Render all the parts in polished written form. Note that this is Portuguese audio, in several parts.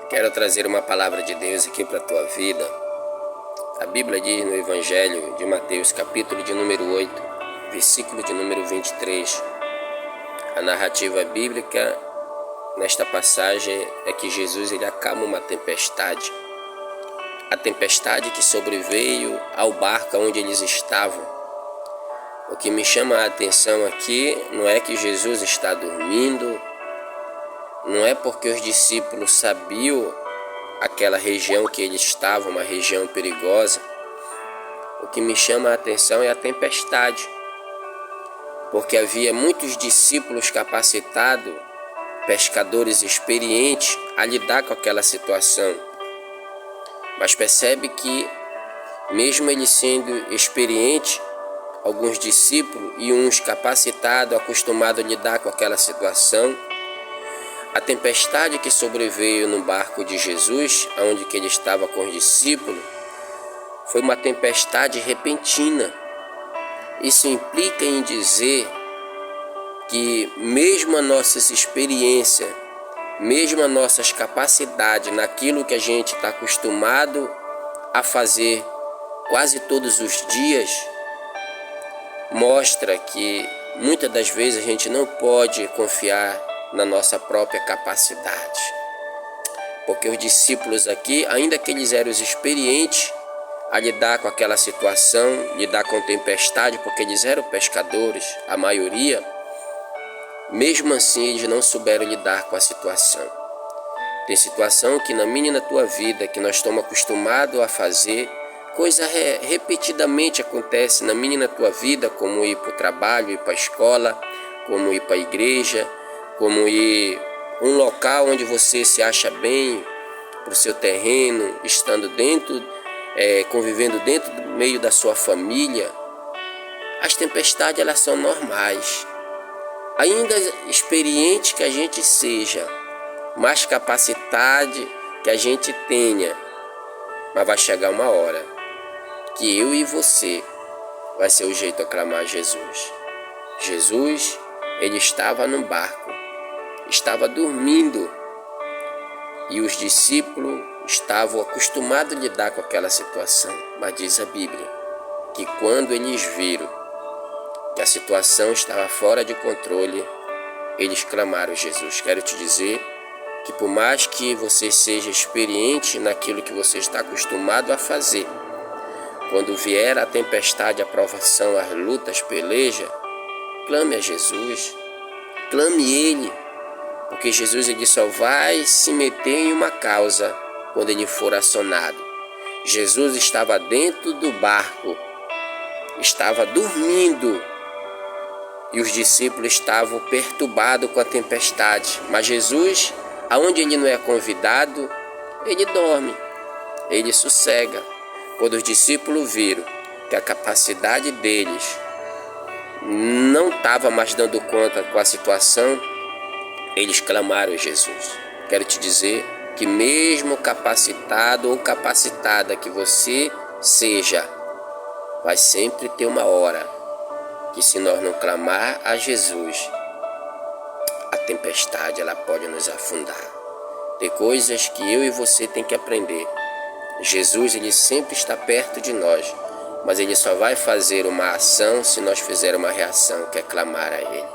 Quero trazer uma palavra de Deus aqui para a tua vida. A Bíblia diz no Evangelho de Mateus, capítulo de número 8, versículo de número 23. A narrativa bíblica nesta passagem é que Jesus ele acalma uma tempestade. A tempestade que sobreveio ao barco onde eles estavam. O que me chama a atenção aqui não é que Jesus está dormindo, não é porque os discípulos sabiam aquela região que eles estavam, uma região perigosa. O que me chama a atenção é a tempestade, porque havia muitos discípulos capacitados, pescadores experientes a lidar com aquela situação. Mas percebe que, mesmo eles sendo experientes, alguns discípulos e uns capacitados, acostumados a lidar com aquela situação, a tempestade que sobreveio no barco de Jesus, onde que ele estava com os discípulos, foi uma tempestade repentina. Isso implica em dizer que mesmo as nossas experiências, mesmo as nossas capacidades naquilo que a gente está acostumado a fazer quase todos os dias, mostra que muitas das vezes a gente não pode confiar na nossa própria capacidade. Porque os discípulos aqui, ainda que eles eram os experientes a lidar com aquela situação, lidar com tempestade, porque eles eram pescadores, a maioria, mesmo assim eles não souberam lidar com a situação. Tem situação que na minha e na tua vida, que nós estamos acostumados a fazer, coisa repetidamente acontece na minha e na tua vida, como ir para o trabalho, ir para a escola, como ir para a igreja, como ir um local onde você se acha bem, para o seu terreno, estando dentro, convivendo dentro do meio da sua família. As tempestades elas são normais. Ainda experiente que a gente seja, mais capacidade que a gente tenha, mas vai chegar uma hora que eu e você vai ser o jeito a clamar Jesus. Jesus, ele estava no barco, estava dormindo, e os discípulos estavam acostumados a lidar com aquela situação. Mas diz a Bíblia que quando eles viram que a situação estava fora de controle, eles clamaram Jesus. Quero te dizer que por mais que você seja experiente naquilo que você está acostumado a fazer, quando vier a tempestade, a provação, as lutas, peleja, clame a Jesus, clame Ele, porque Jesus ele só vai se meter em uma causa quando ele for acionado. Jesus estava dentro do barco, estava dormindo, e os discípulos estavam perturbados com a tempestade. Mas Jesus, aonde ele não é convidado, ele dorme, ele sossega. Quando os discípulos viram que a capacidade deles não estava mais dando conta com a situação, eles clamaram a Jesus. Quero te dizer que mesmo capacitado ou capacitada que você seja, vai sempre ter uma hora que, se nós não clamar a Jesus, a tempestade ela pode nos afundar. Tem coisas que eu e você tem que aprender. Jesus ele sempre está perto de nós, mas ele só vai fazer uma ação se nós fizermos uma reação, que é clamar a ele.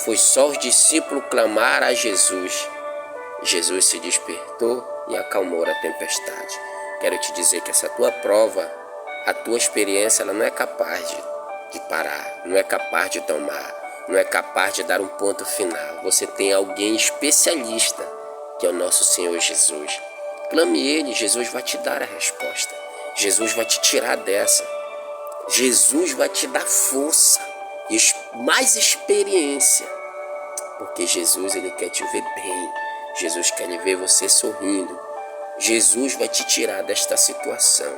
Foi só os discípulos clamar a Jesus. Jesus se despertou e acalmou a tempestade. Quero te dizer que essa tua prova, a tua experiência, ela não é capaz de parar, não é capaz de tomar, não é capaz de dar um ponto final. Você tem alguém especialista, que é o nosso Senhor Jesus. Clame Ele, Jesus vai te dar a resposta. Jesus vai te tirar dessa. Jesus vai te dar força e mais experiência, porque Jesus ele quer te ver bem. Jesus quer ver você sorrindo. Jesus vai te tirar desta situação,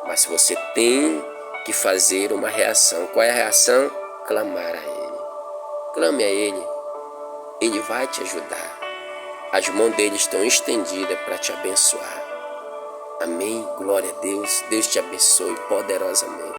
mas você tem que fazer uma reação. Qual é a reação? Clamar a Ele. Clame a Ele, Ele vai te ajudar. As mãos dele estão estendidas para te abençoar. Amém? Glória a Deus. Deus te abençoe poderosamente.